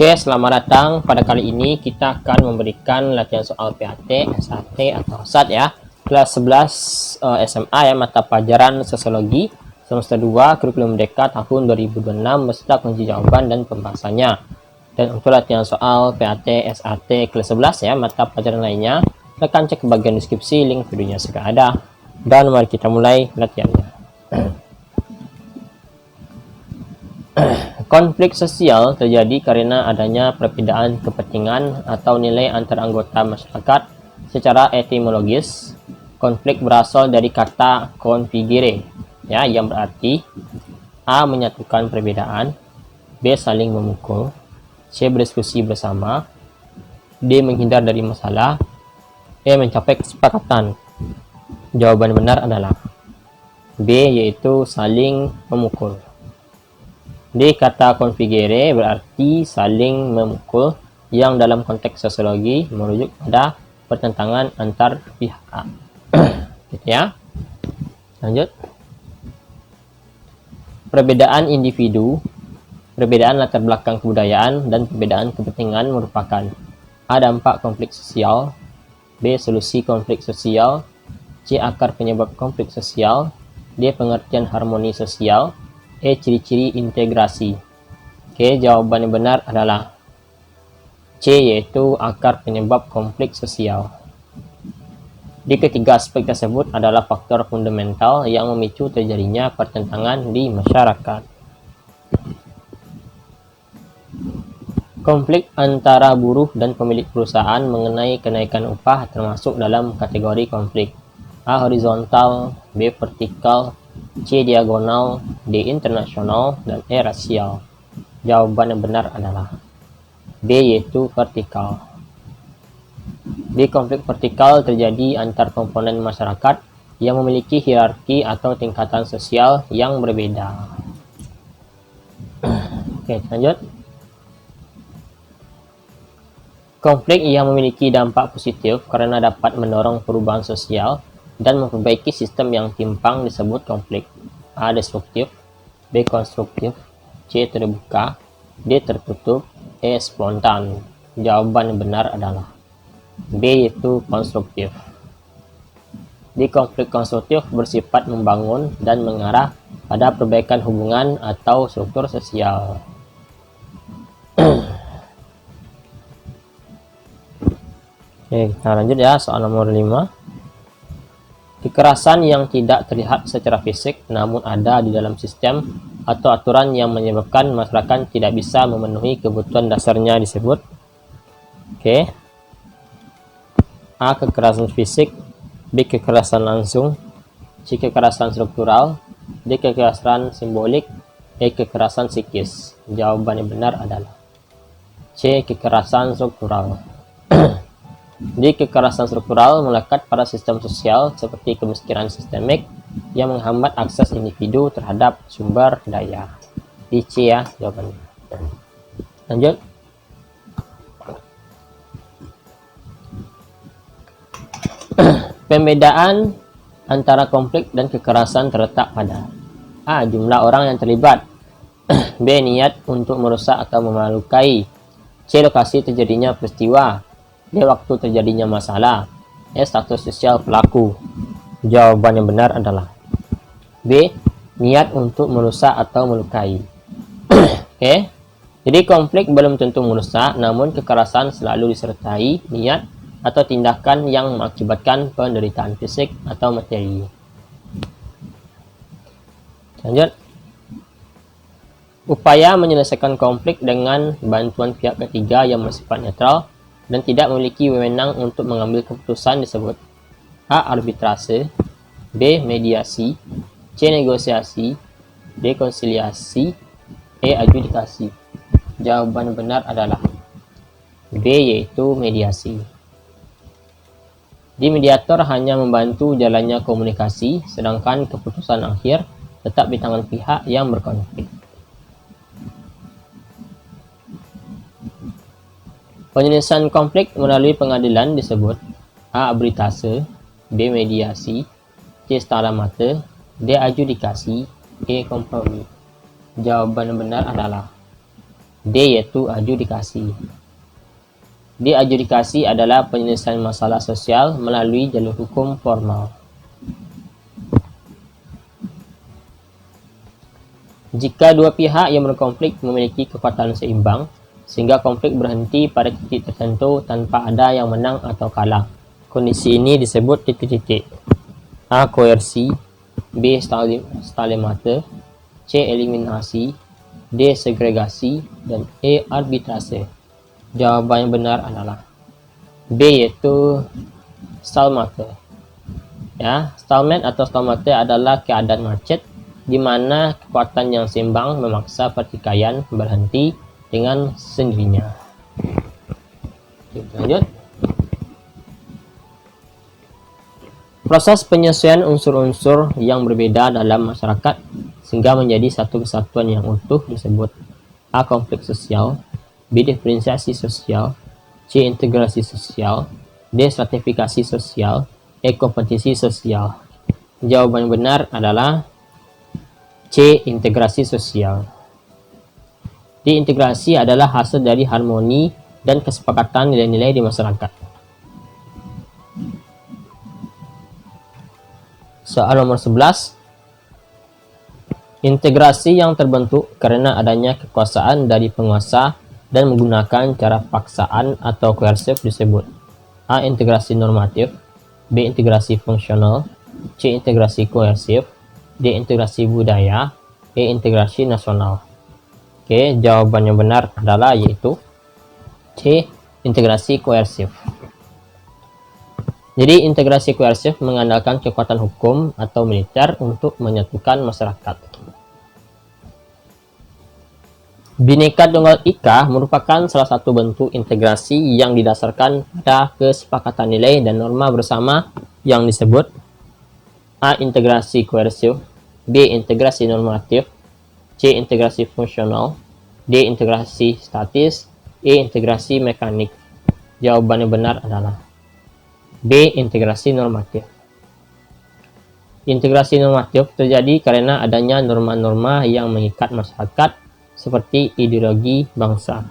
Oke, selamat datang. Pada kali ini kita akan memberikan latihan soal PAT, SAT atau SAT ya. Kelas 11 SMA ya, mata pelajaran Sosiologi semester 2 kurikulum Merdeka tahun 2026 beserta kunci jawaban dan pembahasannya. Dan untuk latihan soal PAT, SAT kelas 11 ya, mata pelajaran lainnya, rekan cek ke bagian deskripsi, link videonya sudah ada. Dan mari kita mulai latihannya. Konflik sosial terjadi karena adanya perbedaan kepentingan atau nilai antar anggota masyarakat. Secara etimologis, konflik berasal dari kata configere, ya, yang berarti A. menyatukan perbedaan, B. saling memukul, C. berdiskusi bersama, D. menghindar dari masalah, E. mencapai kesepakatan. Jawaban benar adalah B, yaitu saling memukul. Di kata configere berarti saling memukul, yang dalam konteks sosiologi merujuk pada pertentangan antar pihak. Gitu ya. Lanjut. Perbedaan individu, perbedaan latar belakang kebudayaan, dan perbedaan kepentingan merupakan A. dampak konflik sosial, B. solusi konflik sosial, C. akar penyebab konflik sosial, D. pengertian harmoni sosial, E. ciri-ciri integrasi. Oke, jawaban yang benar adalah C, yaitu akar penyebab konflik sosial. Di ketiga aspek tersebut adalah faktor fundamental yang memicu terjadinya pertentangan di masyarakat. Konflik antara buruh dan pemilik perusahaan mengenai kenaikan upah termasuk dalam kategori konflik A. horizontal, B. vertikal, C. diagonal, D. internasional, dan E. rasial. Jawaban yang benar adalah B, yaitu vertikal. Di konflik vertikal terjadi antar komponen masyarakat yang memiliki hierarki atau tingkatan sosial yang berbeda. Oke, lanjut. Konflik yang memiliki dampak positif karena dapat mendorong perubahan sosial dan memperbaiki sistem yang timpang disebut konflik. A. destruktif, B. konstruktif, C. terbuka, D. tertutup, E. spontan. Jawaban yang benar adalah B, yaitu konstruktif. Di konflik konstruktif bersifat membangun dan mengarah pada perbaikan hubungan atau struktur sosial. Oke, kita lanjut ya, soal nomor 5. Kekerasan yang tidak terlihat secara fisik namun ada di dalam sistem atau aturan yang menyebabkan masyarakat tidak bisa memenuhi kebutuhan dasarnya disebut Oke. A. kekerasan fisik, B. kekerasan langsung, C. kekerasan struktural, D. kekerasan simbolik, E. kekerasan psikis. Jawaban yang benar adalah C. kekerasan struktural. Di kekerasan struktural melekat pada sistem sosial seperti kemiskinan sistemik yang menghambat akses individu terhadap sumber daya. Di C ya jawabannya. Lanjut. Pembedaan antara konflik dan kekerasan terletak pada A. jumlah orang yang terlibat, B. niat untuk merusak atau memalukai, C. lokasi terjadinya peristiwa, D. waktu terjadinya masalah, E. status sosial pelaku. Jawaban yang benar adalah B. niat untuk merusak atau melukai. Oke. Jadi konflik belum tentu merusak, namun kekerasan selalu disertai niat atau tindakan yang mengakibatkan penderitaan fisik atau materi. Lanjut. Upaya menyelesaikan konflik dengan bantuan pihak ketiga yang bersifat netral dan tidak memiliki wewenang untuk mengambil keputusan disebut A. arbitrase, B. mediasi, C. negosiasi, D. konsiliasi, E. adjudikasi. Jawaban benar adalah B, yaitu mediasi. Di mediator hanya membantu jalannya komunikasi, sedangkan keputusan akhir tetap di tangan pihak yang berkonflik. Penyelesaian konflik melalui pengadilan disebut A. arbitrase, B. mediasi, C. setara mata, D. adjudikasi, E. kompromi. Jawaban benar adalah D yaitu adjudikasi. Adjudikasi adalah penyelesaian masalah sosial melalui jalur hukum formal. Jika dua pihak yang berkonflik memiliki kekuatan seimbang, sehingga konflik berhenti pada titik tertentu tanpa ada yang menang atau kalah. Kondisi ini disebut titik-titik. A. Koersi, B. Stalemate, C. Eliminasi, D. Segregasi, dan E. Arbitrase. Jawaban yang benar adalah B, yaitu stalemate. Ya, stalemate atau stalemate adalah keadaan macet di mana kekuatan yang seimbang memaksa pertikaian berhenti dengan sendirinya. Oke, lanjut. Proses penyesuaian unsur-unsur yang berbeda dalam masyarakat sehingga menjadi satu kesatuan yang utuh disebut A. Konflik sosial, B. Diferensiasi sosial, C. Integrasi sosial, D. Stratifikasi sosial, E. Kompetisi sosial. Jawaban yang benar adalah C. Integrasi sosial. Integrasi adalah hasil dari harmoni dan kesepakatan nilai-nilai di masyarakat. Soal nomor 11. Integrasi yang terbentuk karena adanya kekuasaan dari penguasa dan menggunakan cara paksaan atau koersif disebut A. Integrasi normatif, B. Integrasi fungsional, C. Integrasi koersif, D. Integrasi budaya, E. Integrasi nasional. Oke, jawaban yang benar adalah yaitu C. Integrasi koersif. Jadi integrasi koersif mengandalkan kekuatan hukum atau militer untuk menyatukan masyarakat. Bhinneka Tunggal Ika merupakan salah satu bentuk integrasi yang didasarkan pada kesepakatan nilai dan norma bersama yang disebut A. Integrasi koersif, B. Integrasi normatif, C. Integrasi fungsional, D. Integrasi statis, E. Integrasi mekanik. Jawaban yang benar adalah B. Integrasi normatif. Integrasi normatif terjadi karena adanya norma-norma yang mengikat masyarakat seperti ideologi bangsa.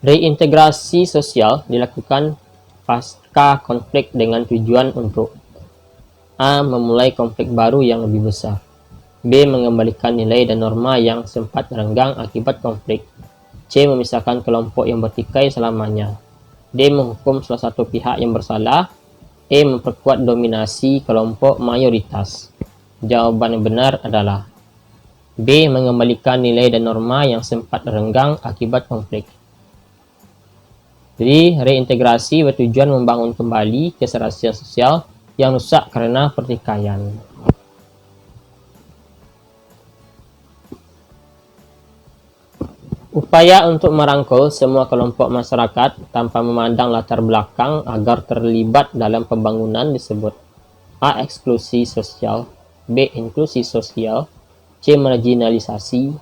Reintegrasi sosial dilakukan pasca konflik dengan tujuan untuk A. Memulai konflik baru yang lebih besar, B. Mengembalikan nilai dan norma yang sempat renggang akibat konflik, C. Memisahkan kelompok yang bertikai selamanya, D. Menghukum salah satu pihak yang bersalah, E. Memperkuat dominasi kelompok mayoritas. Jawaban yang benar adalah B. Mengembalikan nilai dan norma yang sempat renggang akibat konflik. Jadi, reintegrasi bertujuan membangun kembali keserasian sosial yang rusak karena pertikaian. Upaya untuk merangkul semua kelompok masyarakat tanpa memandang latar belakang agar terlibat dalam pembangunan disebut A. Eksklusi sosial, B. Inklusi sosial, C. Marginalisasi,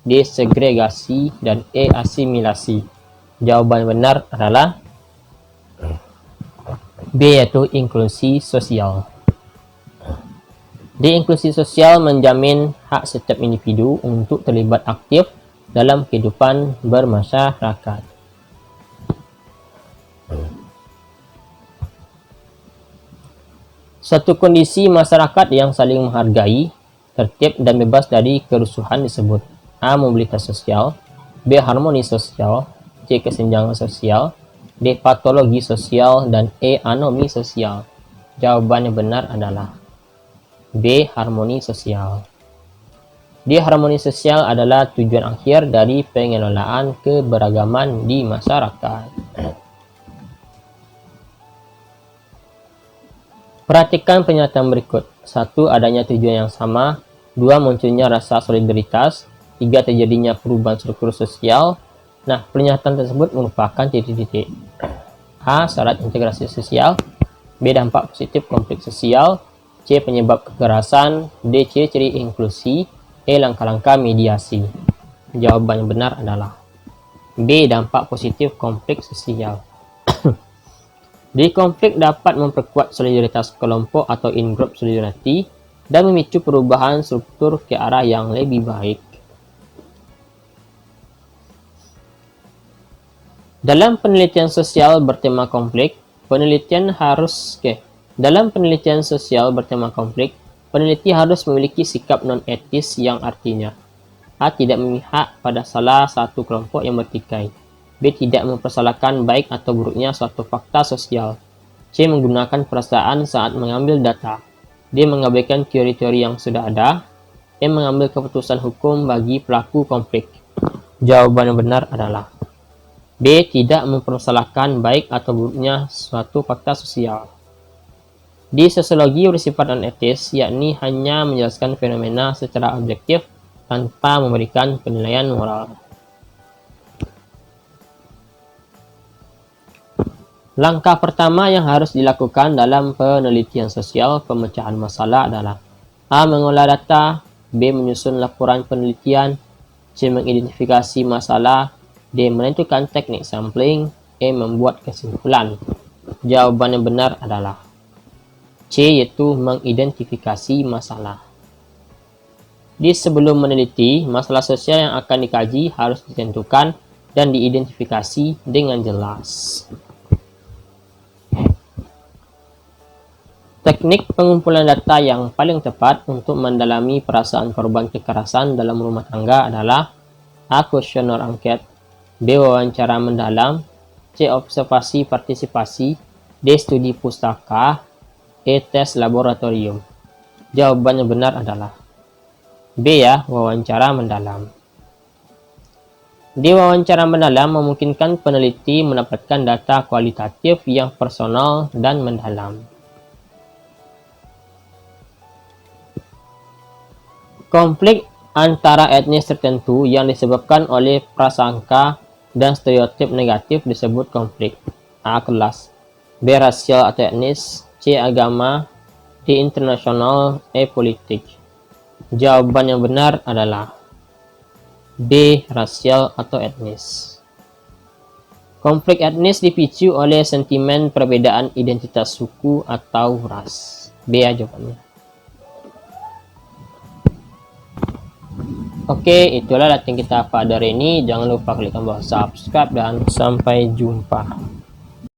D. Segregasi, dan E. Asimilasi. Jawaban benar adalah B, yaitu inklusi sosial. Inklusi sosial menjamin hak setiap individu untuk terlibat aktif dalam kehidupan bermasyarakat. Suatu kondisi masyarakat yang saling menghargai, tertib, dan bebas dari kerusuhan disebut A. Mobilitas sosial, B. Harmoni sosial, C. Kesenjangan sosial, D. Patologi sosial, dan E. Anomi sosial. Jawaban yang benar adalah B. Harmoni sosial. Harmoni sosial adalah tujuan akhir dari pengelolaan keberagaman di masyarakat. Perhatikan pernyataan berikut. 1. Adanya tujuan yang sama. 2. Munculnya rasa solidaritas. 3. Terjadinya perubahan struktur sosial. Nah, pernyataan tersebut merupakan titik-titik. A. Syarat integrasi sosial, B. Dampak positif konflik sosial, C. Penyebab kekerasan, D. Ciri-ciri inklusi, E. Langkah-langkah mediasi. Jawaban yang benar adalah B. Dampak positif konflik sosial. Di konflik dapat memperkuat solidaritas kelompok atau in-group solidarity dan memicu perubahan struktur ke arah yang lebih baik. Dalam penelitian sosial bertema konflik, peneliti harus memiliki sikap non-etis yang artinya A. Tidak memihak pada salah satu kelompok yang bertikai. B. Tidak mempersalahkan baik atau buruknya suatu fakta sosial. C. Menggunakan perasaan saat mengambil data. D. Mengabaikan teori-teori yang sudah ada. E. Mengambil keputusan hukum bagi pelaku konflik. Jawaban yang benar adalah B. Tidak mempersalahkan baik atau buruknya suatu fakta sosial. Di sosiologi bersifat non-etis, yakni hanya menjelaskan fenomena secara objektif tanpa memberikan penilaian moral. Langkah pertama yang harus dilakukan dalam penelitian sosial pemecahan masalah adalah A. Mengolah data. B. Menyusun laporan penelitian. C. Mengidentifikasi masalah. D. Menentukan teknik sampling. E. Membuat kesimpulan. Jawaban yang benar adalah C, yaitu mengidentifikasi masalah. Di sebelum meneliti, masalah sosial yang akan dikaji harus ditentukan dan diidentifikasi dengan jelas. Teknik pengumpulan data yang paling tepat untuk mendalami perasaan korban kekerasan dalam rumah tangga adalah A. Kuesioner angket. B. Wawancara mendalam. C. Observasi partisipasi. D. Studi pustaka. E. Tes laboratorium. Jawaban yang benar adalah B, ya, wawancara mendalam. Di wawancara mendalam memungkinkan peneliti mendapatkan data kualitatif yang personal dan mendalam. Konflik antara etnis tertentu yang disebabkan oleh prasangka dan stereotip negatif disebut konflik. A. Kelas. B. Rasial atau etnis. C. Agama. D. Internasional. E. Politik. Jawaban yang benar adalah B. Rasial atau etnis. Konflik etnis dipicu oleh sentimen perbedaan identitas suku atau ras. B ya jawabannya. Oke, itulah latihan kita pada hari ini. Jangan lupa klik tombol subscribe dan sampai jumpa.